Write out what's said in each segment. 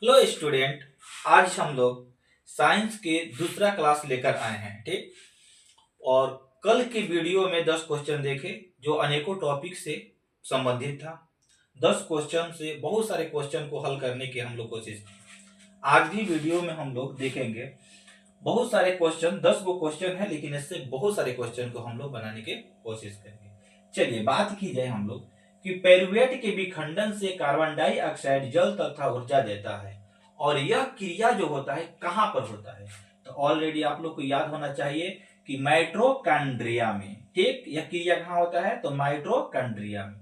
Hello student. आज हम लोग साइंस के दूसरा क्लास लेकर आए हैं, ठीक। और कल के वीडियो में 10 क्वेश्चन देखे जो अनेकों टॉपिक से संबंधित था। 10 क्वेश्चन से बहुत सारे क्वेश्चन को हल करने की हम लोग कोशिश की। आज भी वीडियो में हम लोग देखेंगे बहुत सारे क्वेश्चन, 10 गो क्वेश्चन है, लेकिन इससे बहुत सारे क्वेश्चन को हम लोग बनाने की कोशिश करेंगे। चलिए बात की जाए हम लोग कि पेरुवेट के विखंडन से कार्बन डाइऑक्साइड जल तथा ऊर्जा देता है, और यह क्रिया जो होता है कहां पर होता है। तो ऑलरेडी आप लोग को याद होना चाहिए कि माइटोकॉन्ड्रिया में, ठीक। यह क्रिया कहां होता है तो माइटोकॉन्ड्रिया में।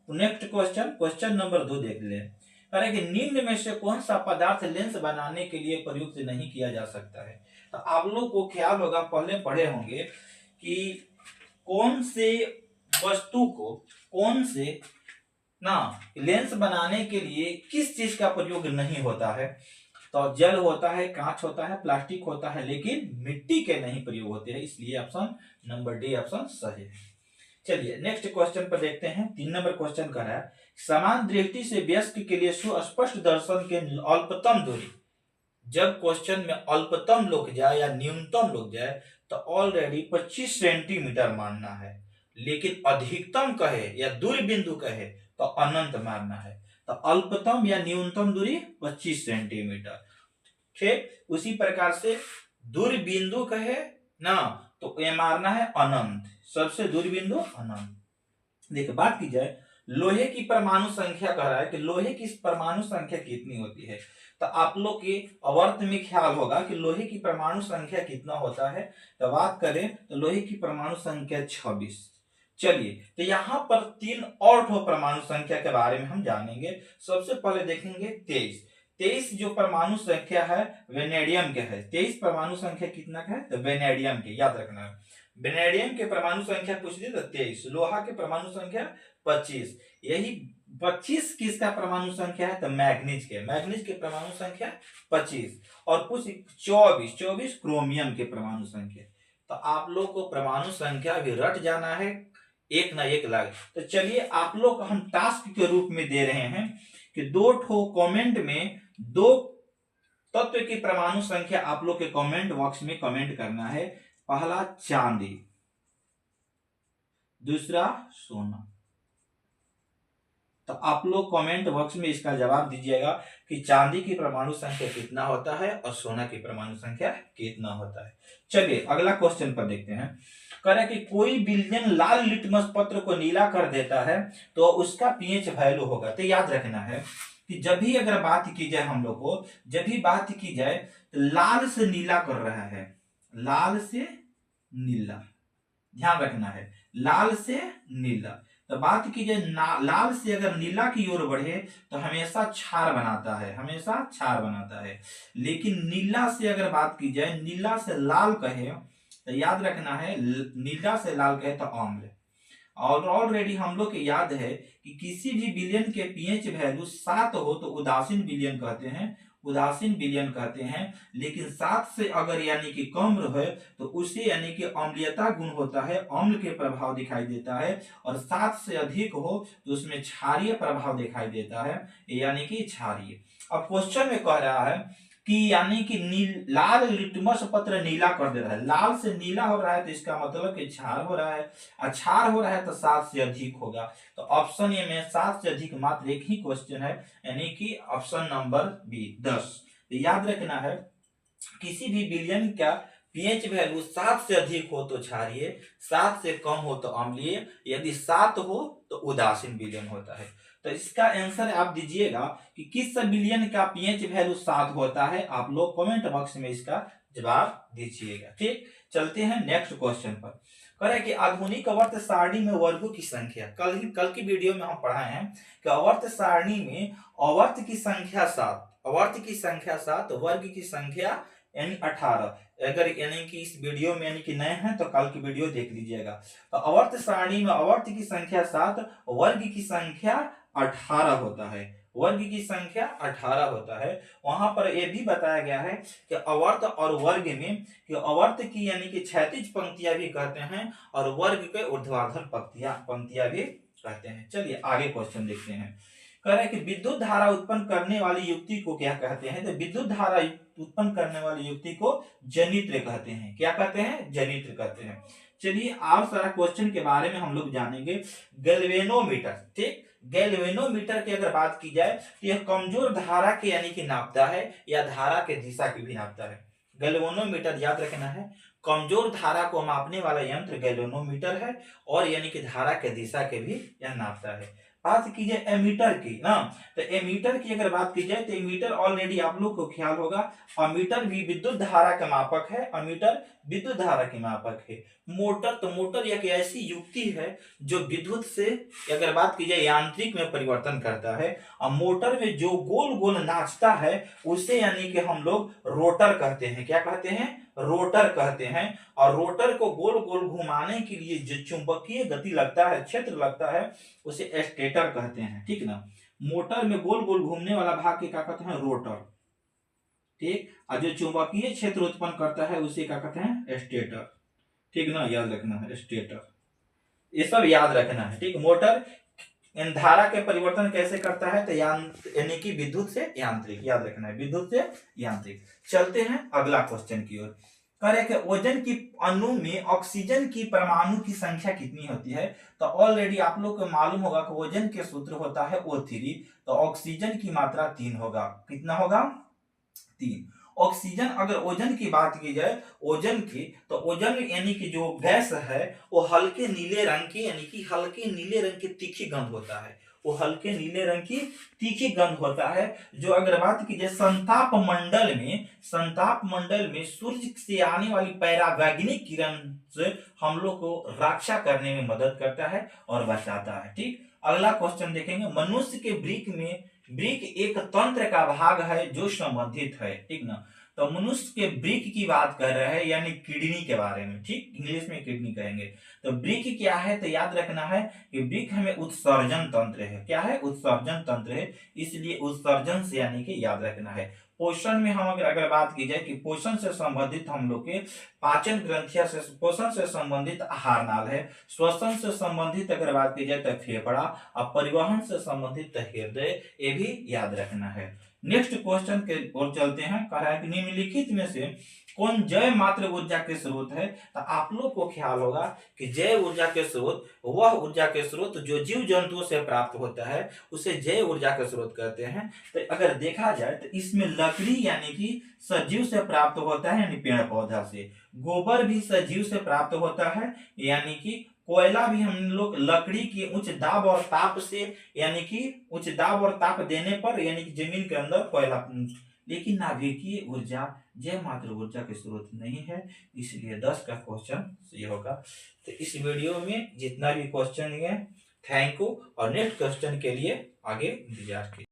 तो नेक्स्ट क्वेश्चन, क्वेश्चन नंबर 2 देख ले। करें कि निम्न में से कौन सा पदार्थ लेंस बनाने के लिए प्रयुक्त नहीं किया जा सकता है। तो आप लोग को ख्याल होगा, पहले पढ़े होंगे कि कौन से वस्तु को, कौन से ना लेंस बनाने के लिए किस चीज का प्रयोग नहीं होता है। तो जल होता है, कांच होता है, प्लास्टिक होता है, लेकिन मिट्टी के नहीं प्रयोग होते हैं। इसलिए ऑप्शन नंबर डी ऑप्शन सही है। चलिए नेक्स्ट क्वेश्चन पर देखते हैं। 3 नंबर क्वेश्चन कर रहा है, समान दृष्टि से वयस्क के लिए सुस्पष्ट दर्शन के अल्पतम दूरी। जब क्वेश्चन में अल्पतम लोग जाए या न्यूनतम लोग जाए तो ऑलरेडी 25 सेंटीमीटर मानना है, लेकिन अधिकतम कहे या दूरी बिंदु कहे तो अनंत मानना है। तो अल्पतम या न्यूनतम दूरी 25 सेंटीमीटर, ठीक। उसी प्रकार से दूरी बिंदु कहे ना तो ये मारना है अनंत, सबसे दूरी बिंदु अनंत। देखिए बात की जाए लोहे की परमाणु संख्या, कह रहा है कि लोहे की परमाणु संख्या कितनी होती है। तो आप लोग के अवर्त में ख्याल होगा कि लोहे की परमाणु संख्या कितना होता है। तो बात करें तो लोहे की परमाणु संख्या 26। चलिए तो यहाँ पर 3 और परमाणु संख्या के बारे में हम जानेंगे। सबसे पहले देखेंगे 23। 23 जो परमाणु संख्या है वेनेडियम के है। 23 परमाणु संख्या कितना का है तो वेनेडियम के, याद रखना है। वेनेडियम के परमाणु संख्या पूछ दी तो 23, लोहा के परमाणु संख्या 25। यही 25 किसका परमाणु संख्या है तो मैग्नीज के, मैग्नीज के परमाणु संख्या 25। और कुछ 24 क्रोमियम के परमाणु संख्या। तो आप लोग को परमाणु संख्या भी रट जाना है, एक ना एक लाख। तो चलिए आप लोग को हम टास्क के रूप में दे रहे हैं कि 2 कमेंट में 2 तत्व की परमाणु संख्या आप लोग के कमेंट बॉक्स में कमेंट करना है। पहला चांदी, दूसरा सोना। तो आप लोग कमेंट बॉक्स में इसका जवाब दीजिएगा कि चांदी की परमाणु संख्या कितना होता है और सोना की परमाणु संख्या कितना होता है। चलिए अगला क्वेश्चन पर देखते हैं। कह रहे कि कोई विलयन लाल लिटमस पत्र को नीला कर देता है तो उसका पीएच वैल्यू होगा। तो याद रखना है कि जब भी अगर बात की जाए, हम लोग को जब भी बात की जाए तो लाल से नीला कर रहा है, लाल से नीला, ध्यान रखना है, लाल से नीला। तो बात की जाए लाल से अगर नीला की ओर बढ़े तो हमेशा क्षार बनाता है, हमेशा क्षार बनाता है। लेकिन नीला से अगर बात की जाए, नीला से लाल कहे तो याद रखना है, नीला से लाल कहे तो अम्ल। और ऑलरेडी हम लोग के याद है कि किसी भी विलयन के पीएच वैल्यू 7 हो तो उदासीन विलयन कहते हैं, उदासीन विलयन कहते हैं। लेकिन 7 से अगर यानी कि कम रहे तो उसे यानी कि अम्लीयता गुण होता है, अम्ल के प्रभाव दिखाई देता है। और 7 से अधिक हो तो उसमें क्षारीय प्रभाव दिखाई देता है, यानी कि क्षारीय। अब क्वेश्चन में कह रहा है कि यानी कि लाल लिटमस पत्र नीला कर दे रहा है, लाल से नीला हो रहा है तो इसका मतलब कि क्षार हो रहा है, क्षार हो रहा है तो 7 से अधिक होगा। तो ऑप्शन ए में 7 से अधिक मात्र एक ही क्वेश्चन है, यानी कि ऑप्शन नंबर बी 10। तो याद रखना है किसी भी विलयन का पीएच वैल्यू 7 से अधिक हो तो क्षारीय, 7 से कम हो तो अम्लीय, यदि 7 हो तो उदासीन विलयन होता है। तो इसका आंसर आप दीजिएगा कि किस विलयन का पीएच वैल्यू 7 होता है। आप लोग कमेंट बॉक्स में इसका जवाब दीजिएगा, ठीक। चलते हैं नेक्स्ट क्वेश्चन पर। करें कि आधुनिक अवर्त सारणी में वर्गों की संख्या, कल की वीडियो में हम पढ़ाए हैं कि अवर्त सारणी में अवर्त की संख्या 7, अवर्त की संख्या 7, वर्ग की संख्या यानी 18। अगर यानी कि इस वीडियो में यानी कि नए हैं तो कल की वीडियो देख लीजिएगा। तो अवर्त सारणी में अवर्त की संख्या 7, वर्ग की संख्या 18 होता है, वर्ग की संख्या 18 होता है। वहां पर यह भी बताया गया है कि अवर्त और वर्ग में कि अवर्त की यानी कि क्षैतिज पंक्तियां भी कहते हैं और वर्ग के ऊर्ध्वाधर पंक्तियां भी कहते हैं। चलिए आगे क्वेश्चन देखते हैं कह रहे हैं कि विद्युत धारा उत्पन्न करने वाली युक्ति को क्या कहते हैं? तो विद्युत धारा उत्पन्न करने वाली युक्ति को जनित्र कहते हैं। क्या कहते हैं? जनित्र कहते हैं। चलिए आप सारा क्वेश्चन के बारे में हम लोग जानेंगे। गैल्वेनोमीटर, ठीक, गैल्वेनोमीटर की अगर बात की जाए तो यह कमजोर धारा के यानी कि नापता है या धारा के दिशा की भी नापता है। गैल्वेनोमीटर याद रखना है, कमजोर धारा को मापने वाला यंत्र गैल्वेनोमीटर है और यानी कि धारा के दिशा के भी यह नापता है। बात की जाए एमीटर की ना, तो एमीटर की अगर बात की जाए तो एमीटर ऑलरेडी आप लोग को ख्याल होगा, अमीटर भी विद्युत धारा का मापक है, अमीटर विद्युत धारा के मापक है। मोटर, तो मोटर एक ऐसी युक्ति है जो विद्युत से अगर बात की जाए यांत्रिक में परिवर्तन करता है, और मोटर में जो गोल गोल नाचता है उसे यानी कि हम लोग रोटर कहते हैं। क्या कहते हैं? रोटर कहते हैं। और रोटर को गोल गोल घुमाने के लिए जो चुंबकीय गति लगता है, क्षेत्र लगता है, उसे स्टेटर कहते हैं, ठीक ना। मोटर में गोल गोल घूमने वाला भाग के क्या कहते हैं? रोटर, ठीक। और जो चुंबकीय क्षेत्र उत्पन्न करता है उसे क्या कहते हैं? स्टेटर, ठीक ना, याद रखना है स्टेटर, ये सब याद रखना है, ठीक। मोटर इन धारा के परिवर्तन कैसे करता है? तो यानी कि विद्युत से यांत्रिक, याद रखना है, विद्युत से यांत्रिक। चलते हैं अगला क्वेश्चन की ओर। कह रहे हैं ओजन की अणु में ऑक्सीजन की परमाणु की संख्या कितनी होती है? तो ऑलरेडी आप लोग को मालूम होगा कि ओजन के सूत्र होता है O3, तो ऑक्सीजन की मात्रा 3 होगा। कितना होगा? 3। ऑक्सीजन, अगर ओजन की बात की जाए, ओजन की, तो ओजन यानी कि जो गैस है वो हल्के नीले रंग की, यानी कि हल्के नीले रंग की तीखी गंध होता है, वो हल्के नीले रंग की तीखी गंध होता है। जो अगर बात की जाए संताप मंडल में सूर्य से आने वाली परावैंगनिक किरण से हम लोग को रक्षा करने में मदद करता है और बचाता है, ठीक। अगला क्वेश्चन देखेंगे। मनुष्य के वृक्क एक तंत्र का भाग है जो संबंधित है, ठीक ना। तो मनुष्य के वृक्क की बात कर रहे हैं, यानी किडनी के बारे में, ठीक, इंग्लिश में किडनी कहेंगे। तो वृक्क क्या है? तो याद रखना है कि वृक्क हमें उत्सर्जन तंत्र है। क्या है? उत्सर्जन तंत्र है, इसलिए उत्सर्जन से यानी कि याद रखना है। पोषण में हम अगर बात की जाए कि पोषण से संबंधित हम लोग के पाचन ग्रंथियां से, पोषण से संबंधित आहार नाल है, श्वसन से संबंधित अगर बात की जाए तो फेफड़ा, और परिवहन से संबंधित हृदय, ये भी याद रखना है। नेक्स्ट क्वेश्चन के ओर चलते हैं। कह रहा है कि निम्नलिखित में से कौन जैव मात्र ऊर्जा के स्रोत है? तो आप लोग को ख्याल होगा कि जैव ऊर्जा के स्रोत वह ऊर्जा के स्रोत जो जीव जंतुओं से प्राप्त होता है उसे जैव ऊर्जा के स्रोत कहते हैं। तो अगर देखा जाए तो इसमें लकड़ी यानी कि सजीव से प्राप्त होता है, यानी पेड़ पौधा से। गोबर भी सजीव से प्राप्त होता है, यानी कि कोयला भी हम लोग लकड़ी की उच्च दाब और ताप से, यानी कि उच्च दाब और ताप देने पर, यानी कि जमीन के अंदर कोयला। लेकिन नाभिकीय ऊर्जा जैव मात्र ऊर्जा के स्रोत नहीं है, इसलिए 10 का क्वेश्चन सही होगा। तो इस वीडियो में जितना भी क्वेश्चन है, थैंक यू, और नेक्स्ट क्वेश्चन के लिए आगे इंतजार कीजिए।